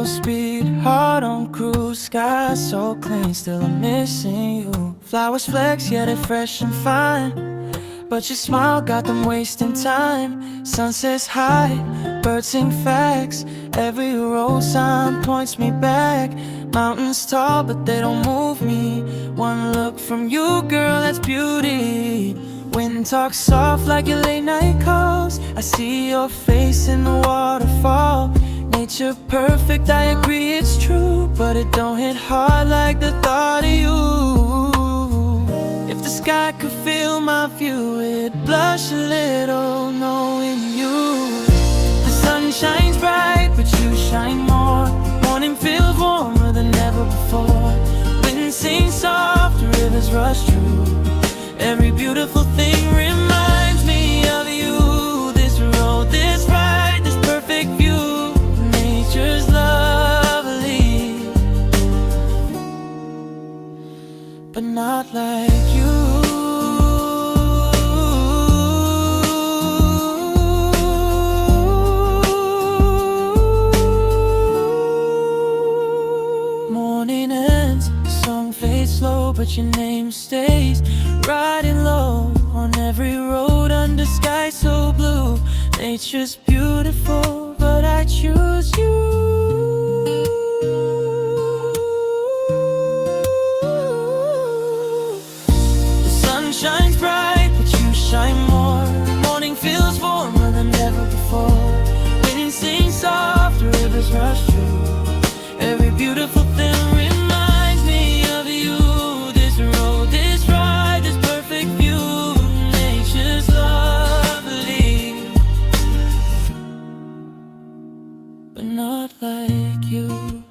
full speed, heart on cruise, sky so clean, still I'm missing you. Flowers flex, yeah they're fresh and fine, but your smile got them wasting time. Sun says hi, birds sing facts, every road sign points me back. Mountains tall but they don't move me, one look from you girl, that's beauty. Wind talks soft like your late night calls, I see your face in the waterfall. Nature perfect, I agree it's true, but it don't hit hard like the thought of you. If the sky could feel my view, it'd blush a little knowing you. The sun shines bright, but you shine more. Morning feels warmer than ever before. Wind sings soft, rivers rush through. Every beautiful thing reminds me of you. This road, this ride, this perfect view. Nature's lovely, but not like you. Morning ends, song fades slow, but your name stays. Riding low on every road under sky so blue. Nature's beautiful, but I choose you. The sun shines bright, but you shine more. Morning feels warmer than ever before. Wind sings soft, rivers rush through. Every beautiful thing reminds me of you. This road, this ride, this perfect view. Nature's lovely, but not like you.